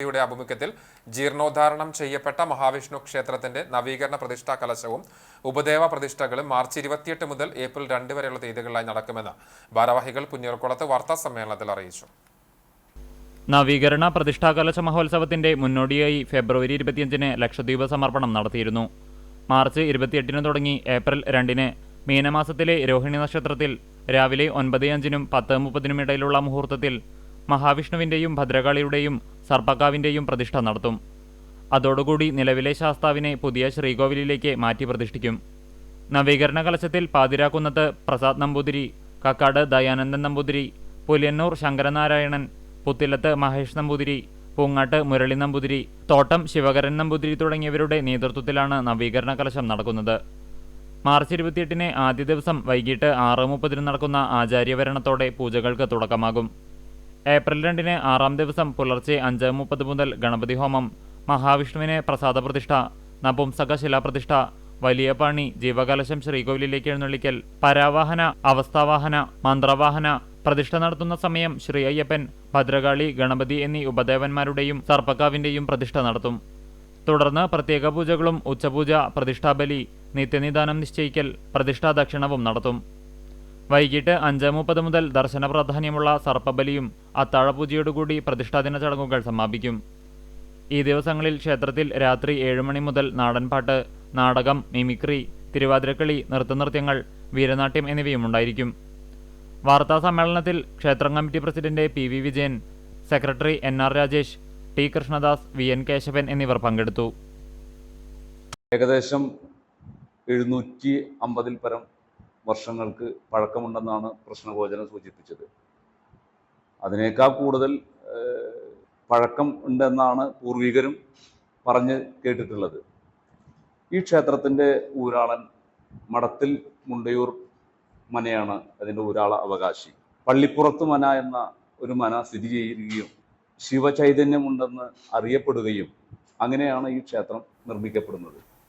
യുടെ ആഭിമുഖ്യത്തിൽ ജീർണോദ്ധാരണം ചെയ്യപ്പെട്ട മഹാവിഷ്ണു ക്ഷേത്രത്തിന്റെ നവീകരണ പ്രതിഷ്ഠാ കലശവും ഉപദേവ പ്രതിഷ്ഠകളും മാർച്ച് 28 മുതൽ ഏപ്രിൽ 2 വരെയുള്ള തീയതികളിലായി നടക്കുമെന്ന് ഭാരവാഹികൾ പുന്നയൂർക്കുളത്ത് വാർത്താ സമ്മേളനത്തിൽ അറിയിച്ചു. നവീകരണ പ്രതിഷ്ഠാ കലശ മഹോത്സവത്തിന്റെ മുന്നോടിയായി ഫെബ്രുവരി 25-ന് ലക്ഷദ്വീപ് സമർപ്പണം നടത്തിയിരുന്നു. മാർച്ച് 28-ന് തുടങ്ങി ഏപ്രിൽ 2-ന് മീനമാസത്തിലെ രോഹിണി നക്ഷത്രത്തിൽ രാവിലെ 9:05-നും 10:30-നും ഇടയിലുള്ള മുഹൂർത്തത്തിൽ മഹാവിഷ്ണുവിന്റെയും ഭദ്രകാളിയുടെയും സർപ്പക്കാവിന്റെയും പ്രതിഷ്ഠ നടത്തും. അതോടുകൂടി നിലവിലെ ശാസ്താവിനെ പുതിയ ശ്രീകോവിലിലേക്ക് മാറ്റി പ്രതിഷ്ഠിക്കും. നവീകരണ കലശത്തിൽ പാതിരാക്കുന്നത്ത് പ്രസാദ് നമ്പൂതിരി, കക്കാട് ദയാനന്ദൻ നമ്പൂതിരി, പുലിയന്നൂർ ശങ്കരനാരായണൻ, പുത്തിലത്ത് മഹേഷ് നമ്പൂതിരി, പൂങ്ങാട്ട് മുരളി നമ്പൂതിരി, തോട്ടം ശിവകരൻ നമ്പൂതിരി തുടങ്ങിയവരുടെ നേതൃത്വത്തിലാണ് നവീകരണ കലശം നടക്കുന്നത്. മാർച്ച് 28-ന് ആദ്യ ദിവസം വൈകിട്ട് 6:30-ന് നടക്കുന്ന ആചാര്യവരണത്തോടെ പൂജകൾക്ക് തുടക്കമാകും. ഏപ്രിൽ 2-ന് 6-ാം ദിവസം പുലർച്ചെ 5:30 മുതൽ ഗണപതി ഹോമം, മഹാവിഷ്ണുവിനെ പ്രസാദ പ്രതിഷ്ഠ, നപുംസക ശിലാപ്രതിഷ്ഠ, വലിയ പാണി, ജീവകലശം ശ്രീകോവിലിലേക്ക് എഴുന്നള്ളിക്കൽ, പരാവാഹന, അവസ്ഥാവാഹന, മന്ത്രവാഹന പ്രതിഷ്ഠ നടത്തുന്ന സമയം ശ്രീ അയ്യപ്പൻ, ഭദ്രകാളി, ഗണപതി എന്നീ ഉപദേവന്മാരുടെയും സർപ്പക്കാവിന്റെയും പ്രതിഷ്ഠ നടത്തും. തുടർന്ന് പ്രത്യേക പൂജകളും ഉച്ചപൂജ, പ്രതിഷ്ഠാബലി, നിത്യനിദാനം നിശ്ചയിക്കൽ, പ്രതിഷ്ഠാ ദക്ഷിണവും നടത്തും. വൈകിട്ട് 5:30 മുതൽ ദർശന പ്രാധാന്യമുള്ള സർപ്പബലിയും അത്താഴപൂജയോടുകൂടി പ്രതിഷ്ഠാദിന ചടങ്ങുകൾ സമാപിക്കും. ഈ ദിവസങ്ങളിൽ ക്ഷേത്രത്തിൽ രാത്രി 7 മണി മുതൽ നാടൻപാട്ട്, നാടകം, മിമിക്രി, തിരുവാതിരക്കളി, നൃത്തനൃത്യങ്ങൾ, വീരനാട്യം എന്നിവയും ഉണ്ടായിരിക്കും. വാർത്താ സമ്മേളനത്തിൽ ക്ഷേത്രം committee president PV Vijayan, secretary NR Rajesh, T Krishnadas, VN Keshavan എന്നിവർ പങ്കെടുത്തു. ഏകദേശം 750-ൽ പരം വർഷങ്ങൾക്ക് പഴക്കമുണ്ടെന്നാണ് പ്രശ്നഗോചരം സൂചിപ്പിച്ചത്. അതിനേക്കാൾ കൂടുതൽ പഴക്കം ഉണ്ടെന്നാണ് പൂർവികരും പറഞ്ഞ് കേട്ടിട്ടുള്ളത്. ഈ ക്ഷേത്രത്തിൻ്റെ ഊരാളൻ മടത്തിൽ മുണ്ടയൂർ മനയാണ് അതിൻ്റെ ഊരാള അവകാശി. പള്ളിപ്പുറത്ത് മന എന്ന ഒരു മന സ്ഥിതി ചെയ്യുകയും ശിവചൈതന്യമുണ്ടെന്ന് അറിയപ്പെടുകയും അങ്ങനെയാണ് ഈ ക്ഷേത്രം നിർമ്മിക്കപ്പെടുന്നത്.